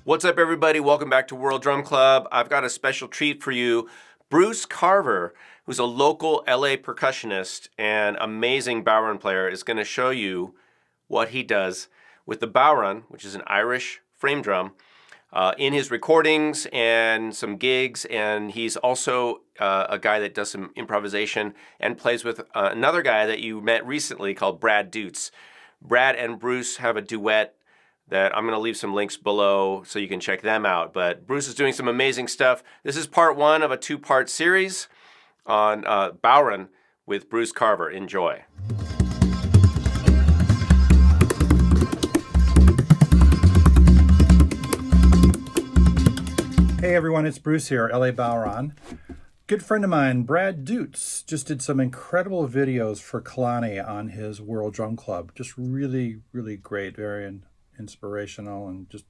What's up, everybody? Welcome back to World Drum Club. I've got a special treat for you. Bruce Carver, who's a local LA percussionist and amazing Bodhran player, is going to show you what he does with the Bodhran, which is an Irish frame drum, in his recordings and some gigs. And he's also a guy that does some improvisation and plays with another guy that you met recently called Brad Dutz. Brad and Bruce have a duet that I'm going to leave some links below so you can check them out. But Bruce is doing some amazing stuff. This is part one of a two-part series on Bodhran with Bruce Carver. Enjoy. Hey everyone, it's Bruce here, LA Bodhran. Good friend of mine, Brad Dutz, just did some incredible videos for Kalani on his World Drum Club. Just really, really great, very inspirational and just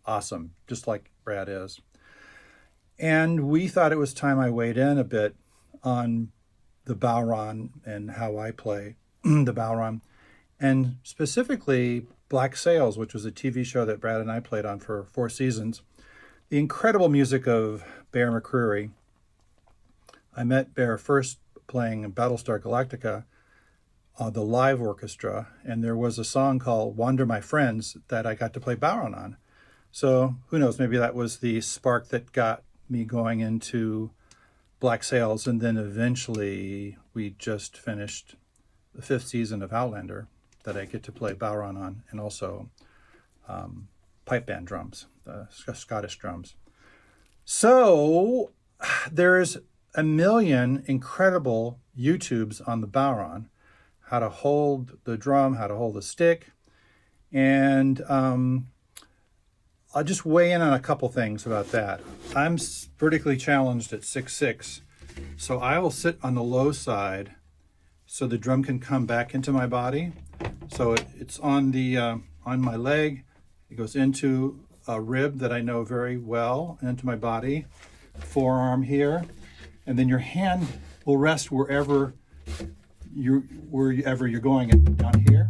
awesome, just like Brad is. And we thought it was time I weighed in a bit on the Bodhran and how I play the Bodhran, and specifically Black Sails, which was a TV show that Brad and I played on for 4 seasons. The incredible music of Bear McCreary. I met Bear first playing Battlestar Galactica, the live orchestra, and there was a song called Wander My Friends that I got to play Bodhran on. So who knows, maybe that was the spark that got me going into Black Sails, and then eventually we just finished the 5th season of Outlander that I get to play Bodhran on, and also pipe band drums, the Scottish drums. So there's a million incredible YouTubes on the Bodhran, how to hold the drum, how to hold the stick. And I'll just weigh in on a couple things about that. I'm vertically challenged at 6'6", so I will sit on the low side so the drum can come back into my body. So it's on the on my leg. It goes into a rib that I know very well, into my body, forearm here, and then your hand will rest wherever you're going, down here.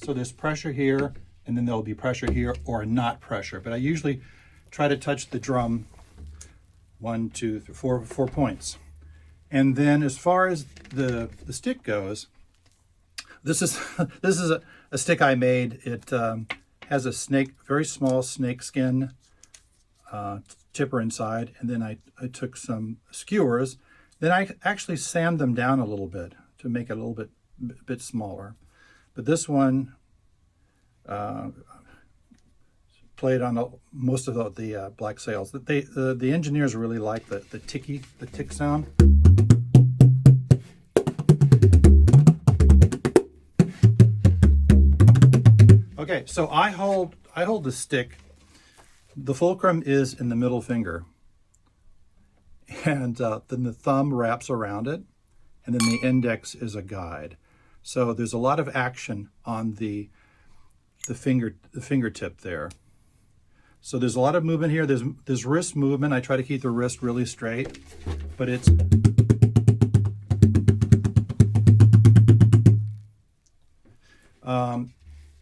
So there's pressure here, and then there'll be pressure here or not pressure. But I usually try to touch the drum 1, 2, 3, 4 points. And then as far as the stick goes, this is a stick I made. It has a very small snake skin tipper inside, and then I took some skewers. Then I actually sand them down a little bit to make it a little bit smaller. But this one played on most of the Black Sails. The engineers really like the tick sound. Okay, so I hold the stick. The fulcrum is in the middle finger, and then the thumb wraps around it, and then the index is a guide. So there's a lot of action on the fingertip there. So there's a lot of movement here. There's wrist movement. I try to keep the wrist really straight, but it's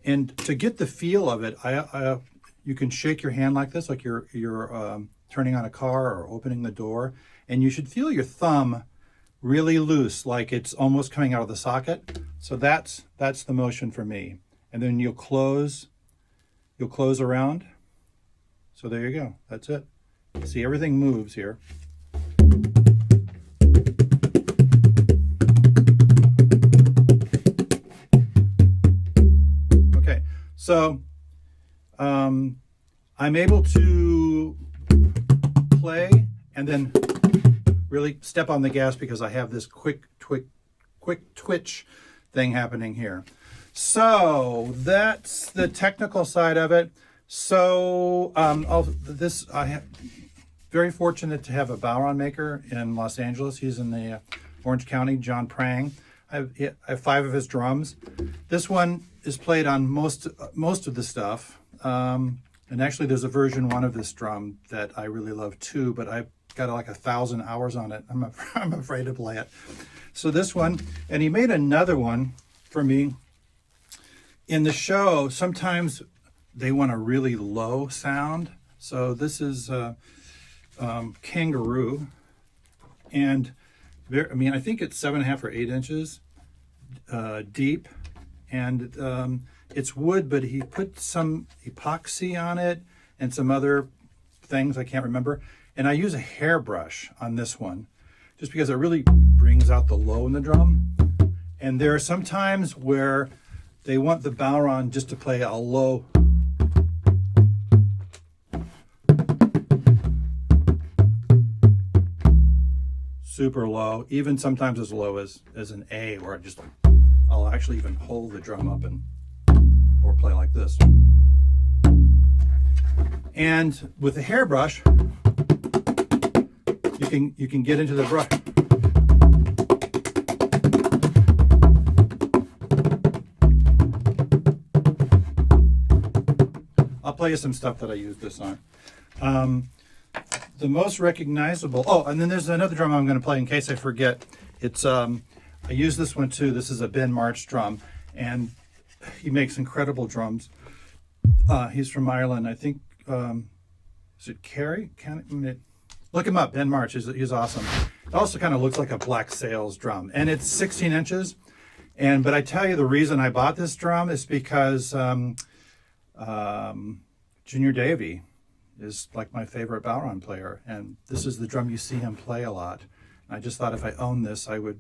and to get the feel of it, you can shake your hand like this, like you're turning on a car or opening the door, and you should feel your thumb really loose, like it's almost coming out of the socket. So that's the motion for me. And then you'll close around. So there you go. That's it. See, everything moves here. Okay, so I'm able to play and then really step on the gas because I have this quick twitch thing happening here. So that's the technical side of it. So I have very fortunate to have a Bodhran maker in Los Angeles. He's in the Orange County, John Prang. I have 5 of his drums. This one is played on most of the stuff. And actually there's a version 1 of this drum that I really love too, but I've got like 1,000 hours on it. I'm afraid to play it. So this one, and he made another one for me. In the show, sometimes they want a really low sound, So this is Kangaroo, and I think it's 7.5 or 8 inches deep, and it's wood, but he put some epoxy on it and some other things I can't remember. And I use a hairbrush on this one, just because it really brings out the low in the drum. And there are some times where they want the Bodhran just to play a low. Super low, even sometimes as low as an A, where I'll actually even hold the drum up or play like this. And with the hairbrush, you can get into the brush. I'll play you some stuff that I use this on. The most recognizable, and then there's another drum I'm going to play in case I forget. It's I use this one too. This is a Ben March drum, and he makes incredible drums. He's from Ireland, I think. Is it Kerry? Look him up, Ben March. He's awesome. It also kind of looks like a Black Sails drum, and it's 16 inches. But I tell you, the reason I bought this drum is because Junior Davy is like my favorite Bodhran player, and this is the drum you see him play a lot. And I just thought if I owned this, I would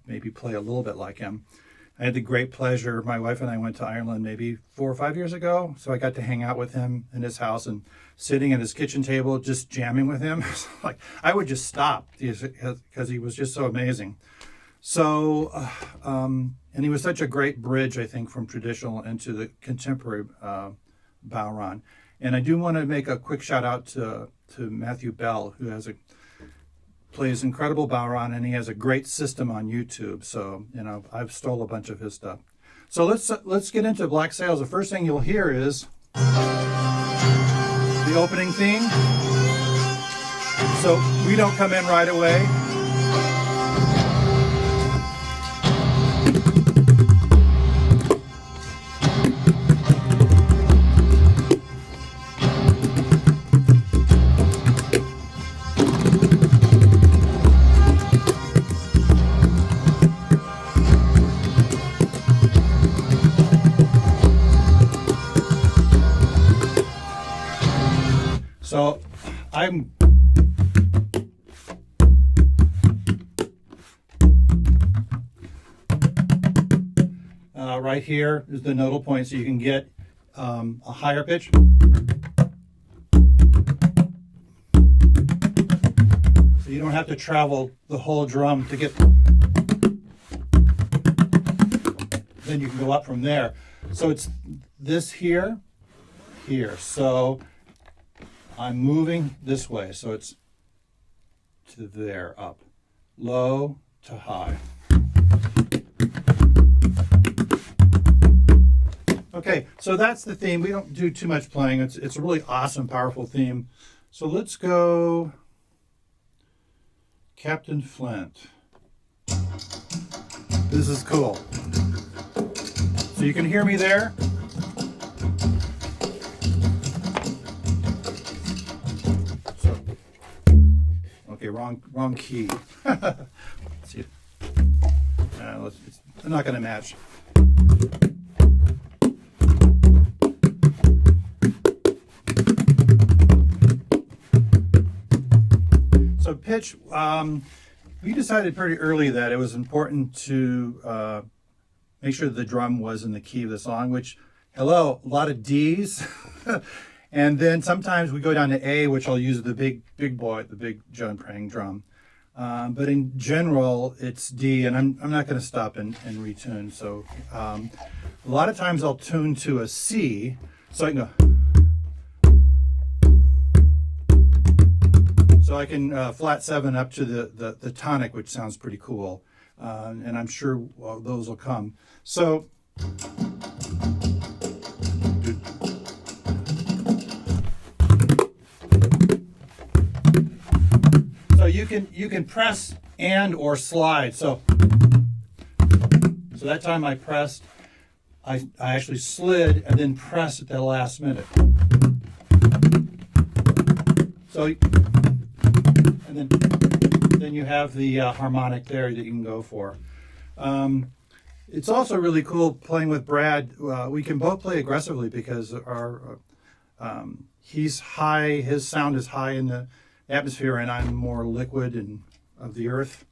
maybe play a little bit like him. I had the great pleasure, my wife and I went to Ireland maybe 4 or 5 years ago, so I got to hang out with him in his house and sitting at his kitchen table just jamming with him. Like, I would just stop because he was just so amazing. So, and he was such a great bridge, I think, from traditional into the contemporary Bodhran. And I do want to make a quick shout out to Matthew Bell, who plays incredible Bodhran, and he has a great system on YouTube. So, I've stole a bunch of his stuff. So let's get into Black Sails. The first thing you'll hear is the opening theme. So we don't come in right away. So I'm right here is the nodal point, so you can get a higher pitch. So you don't have to travel the whole drum to get. Then you can go up from there. So it's this here. So I'm moving this way, so it's to there, up, low to high. Okay, so that's the theme. We don't do too much playing. It's a really awesome, powerful theme. So let's go Captain Flint. This is cool. So you can hear me there. Okay, wrong key. Let's see. I'm not going to match. So pitch, we decided pretty early that it was important to make sure the drum was in the key of the song, which, a lot of D's. And then sometimes we go down to A, which I'll use the big boy, the big John Prang drum. But in general, it's D, and I'm not going to stop and retune. So a lot of times I'll tune to a C, so I can go. So I can flat 7 up to the tonic, which sounds pretty cool. And I'm sure those will come. So. So you can press and or slide. So that time I pressed, I actually slid and then pressed at the last minute. So, and then you have the harmonic there that you can go for. It's also really cool playing with Brad. We can both play aggressively because he's high, his sound is high in the atmosphere, and I'm more liquid and of the earth.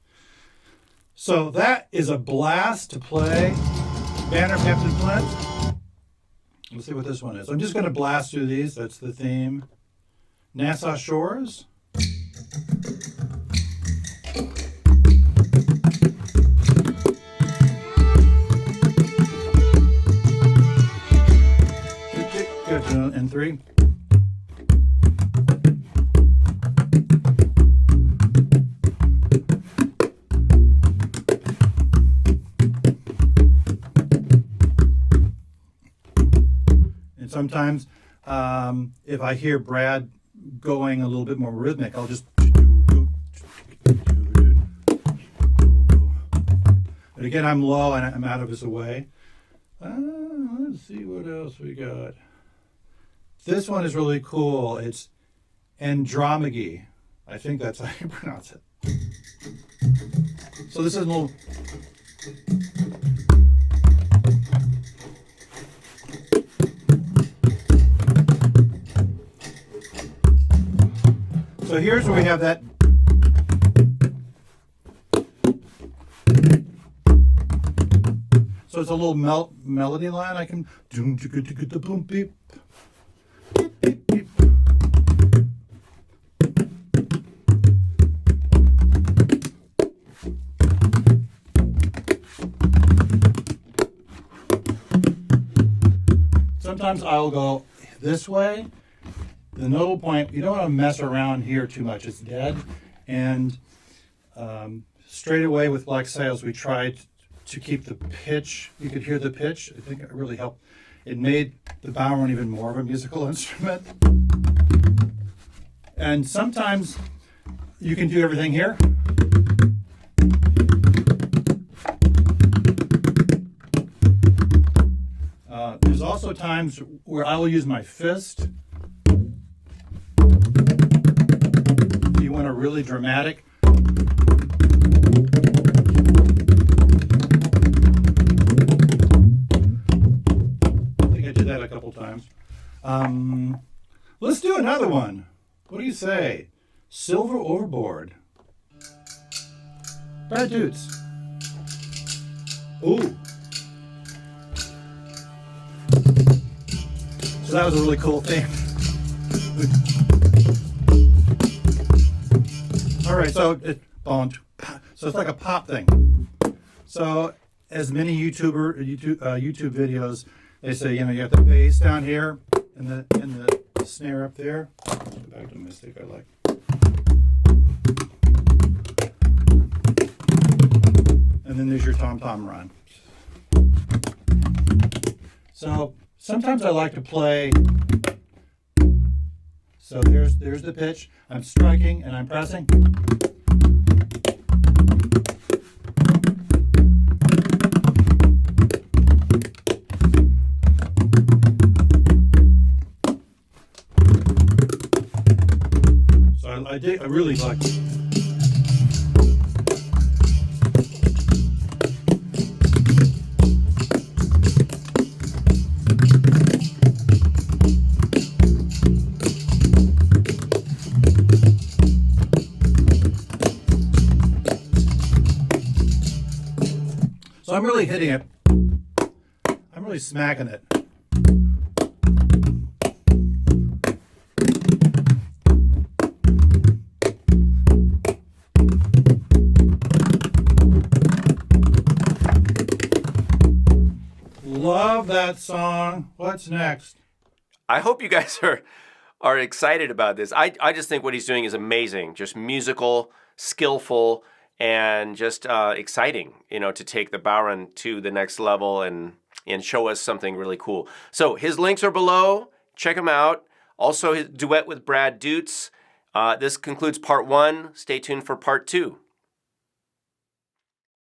So that is a blast to play. Banner Captain Flint. Let's see what this one is. I'm just going to blast through these. That's the theme. Nassau Shores. Good. And 3. And sometimes if I hear Brad going a little bit more rhythmic, I'll just... But again, I'm low and I'm out of his way. Let's see what else we got. This one is really cool. It's Andromagy. I think that's how you pronounce it. So this is a little... So here's where we have that. So it's a little melody line. I can doom the boom beep. Beep, beep, beep. Sometimes I'll go this way. The nodal point, you don't want to mess around here too much. It's dead. And straight away with Black Sails, we tried to keep the pitch. You could hear the pitch. I think it really helped. It made the Bodhran even more of a musical instrument. And sometimes you can do everything here. There's also times where I will use my fist. You want a really dramatic. That a couple times. Let's do another one. What do you say? Silver Overboard. Brad Dutz. Ooh. So that was a really cool thing. All right, so it's like a pop thing. So as many YouTube videos, they say, you have the bass down here and the snare up there. Let's go back to Mystic I like. And then there's your tom-tom run. So sometimes I like to play. So there's the pitch. I'm striking and I'm pressing. I really like it. So I'm really hitting it. I'm really smacking it. Love that song. What's next? I hope you guys are excited about this. I just think what he's doing is amazing. Just musical, skillful, and just exciting, to take the Bodhran to the next level and show us something really cool. So his links are below. Check him out. Also his duet with Brad Dutz. This concludes part 1. Stay tuned for part 2.